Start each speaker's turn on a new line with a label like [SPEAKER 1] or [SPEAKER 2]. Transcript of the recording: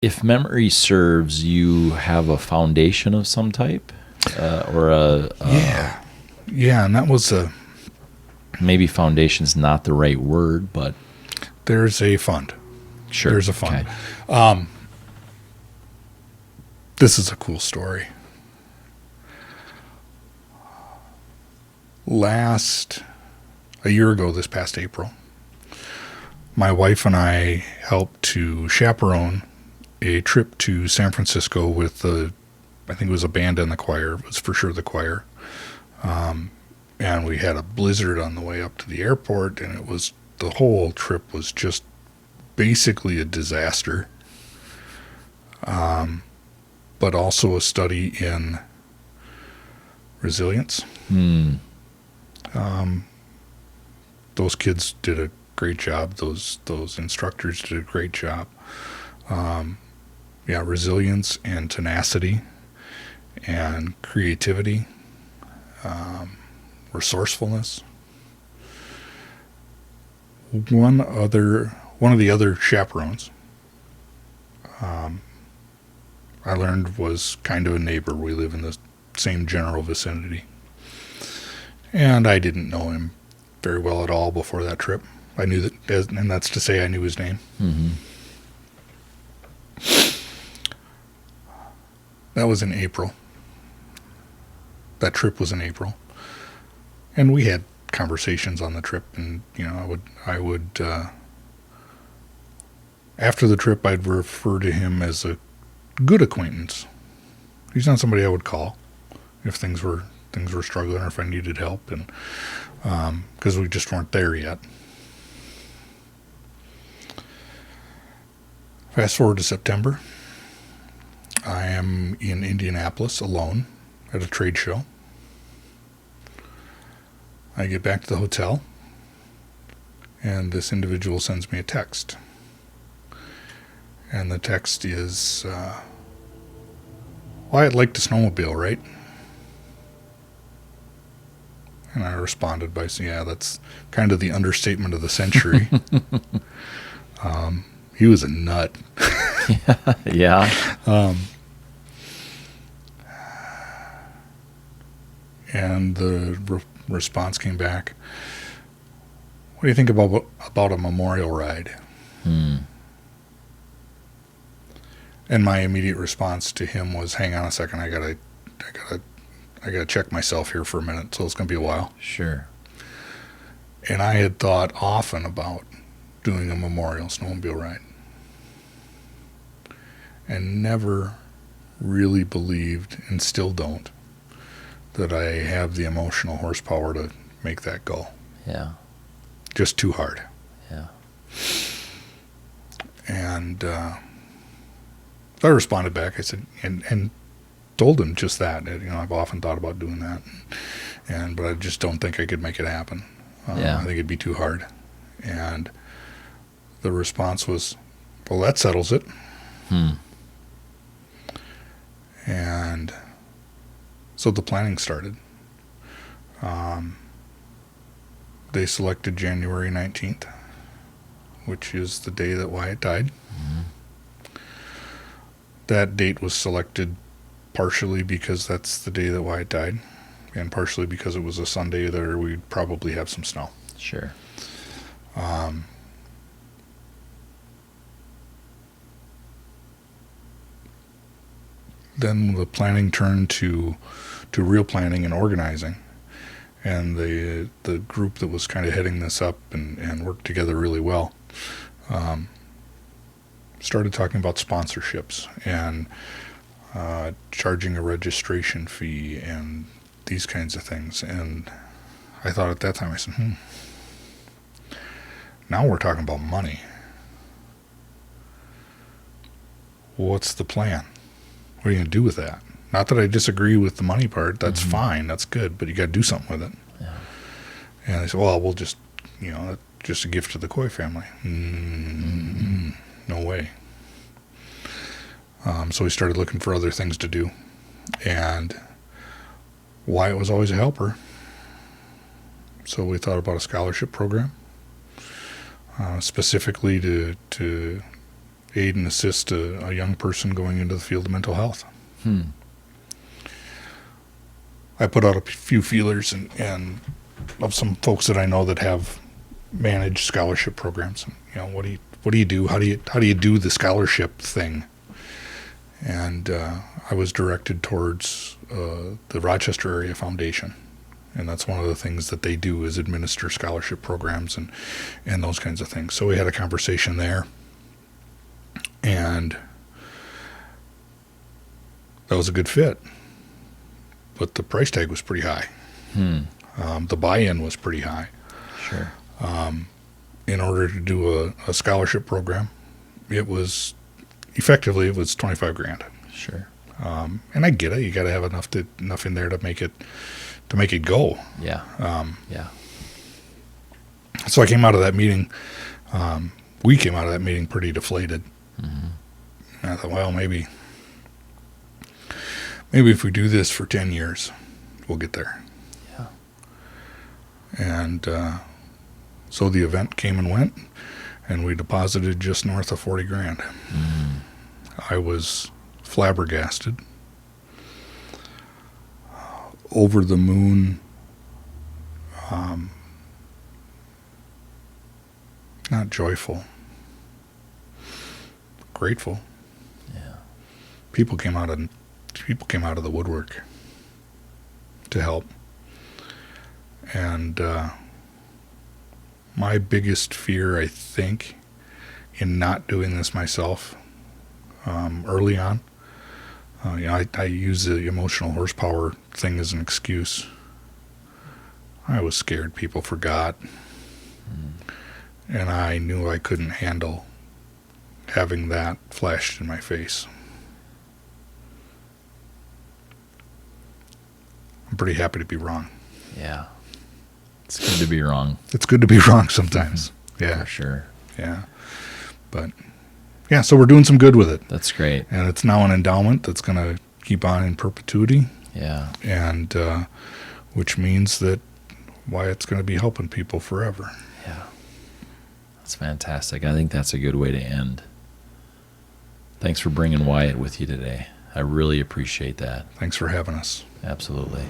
[SPEAKER 1] If memory serves, you have a foundation of some type, or
[SPEAKER 2] Yeah, and that was
[SPEAKER 1] maybe foundation's not the right word, but
[SPEAKER 2] there's a fund.
[SPEAKER 1] sure.
[SPEAKER 2] There's a fund.
[SPEAKER 1] Okay.
[SPEAKER 2] This is a cool story. A year ago, this past April, my wife and I helped to chaperone a trip to San Francisco with I think it was a band and the choir. It was for sure the choir. And we had a blizzard on the way up to the airport, and the whole trip was just basically a disaster. But also a study in resilience. Those kids did a great job. Those instructors did a great job. Resilience and tenacity and creativity, resourcefulness. One of the other chaperones, I learned was kind of a neighbor. We live in the same general vicinity. And I didn't know him very well at all before that trip. I knew that, and that's to say I knew his name.
[SPEAKER 1] Mm-hmm.
[SPEAKER 2] That was in April. That trip was in April. And we had conversations on the trip, and, I would after the trip, I'd refer to him as a good acquaintance. He's not somebody I would call if things were struggling or if I needed help, and because we just weren't there yet. Fast forward to September. I am in Indianapolis alone at a trade show. I get back to the hotel, and this individual sends me a text. And the text is, well, I'd like to snowmobile, right? And I responded by saying, yeah, that's kind of the understatement of the century. He was a nut.
[SPEAKER 1] Yeah.
[SPEAKER 2] And the response came back, what do you think about a memorial ride? And my immediate response to him was, hang on a second, I gotta check myself here for a minute, so it's gonna be a while.
[SPEAKER 1] Sure.
[SPEAKER 2] And I had thought often about doing a memorial snowmobile ride, and never really believed, and still don't, that I have the emotional horsepower to make that go.
[SPEAKER 1] Yeah.
[SPEAKER 2] Just too hard.
[SPEAKER 1] Yeah.
[SPEAKER 2] And I responded back. I said, and told him just that. I've often thought about doing that, but I just don't think I could make it happen. I think it'd be too hard. And the response was, well, that settles it. And so the planning started. They selected January 19th, which is the day that Wyatt died. That date was selected partially because that's the day that Wyatt died, and partially because it was a Sunday that we'd probably have some snow.
[SPEAKER 1] Sure.
[SPEAKER 2] Then the planning turned to real planning and organizing, and the group that was kind of heading this up and worked together really well started talking about sponsorships and charging a registration fee and these kinds of things. And I thought at that time, I said, now we're talking about money. What's the plan? What are you going to do with that? Not that I disagree with the money part. That's fine. That's good. But you got to do something with it.
[SPEAKER 1] Yeah.
[SPEAKER 2] And I said, well, we'll just, just a gift to the Coy family. No way. So we started looking for other things to do. And Wyatt was always a helper. So we thought about a scholarship program, specifically to aid and assist a young person going into the field of mental health. I put out a few feelers and of some folks that I know that have managed scholarship programs. You know, what do you do? How do you do the scholarship thing? And I was directed towards the Rochester Area Foundation, and that's one of the things that they do is administer scholarship programs and those kinds of things. So we had a conversation there, and that was a good fit. But the price tag was pretty high. The buy-in was pretty high.
[SPEAKER 1] Sure.
[SPEAKER 2] In order to do a scholarship program, it was $25,000.
[SPEAKER 1] Sure.
[SPEAKER 2] And I get it. You got to have enough in there to make it go.
[SPEAKER 1] Yeah. Yeah.
[SPEAKER 2] So I came out of that meeting. We came out of that meeting pretty deflated. And I thought, well, maybe if we do this for 10 years, we'll get there.
[SPEAKER 1] Yeah.
[SPEAKER 2] And so the event came and went, and we deposited just north of $40,000. I was flabbergasted, over the moon, not joyful, grateful.
[SPEAKER 1] Yeah.
[SPEAKER 2] People came out of the woodwork to help. And my biggest fear, I think, in not doing this myself early on, I use the emotional horsepower thing as an excuse. I was scared people forgot. And I knew I couldn't handle having that flashed in my face. I'm pretty happy to be wrong.
[SPEAKER 1] Yeah. It's good to be wrong.
[SPEAKER 2] It's good to be wrong sometimes. Yeah.
[SPEAKER 1] For sure.
[SPEAKER 2] Yeah. But, yeah, so we're doing some good with it.
[SPEAKER 1] That's great.
[SPEAKER 2] And it's now an endowment that's going to keep on in perpetuity.
[SPEAKER 1] Yeah.
[SPEAKER 2] And which means that Wyatt's going to be helping people forever.
[SPEAKER 1] Yeah. That's fantastic. I think that's a good way to end. Thanks for bringing Wyatt with you today. I really appreciate that.
[SPEAKER 2] Thanks for having us.
[SPEAKER 1] Absolutely.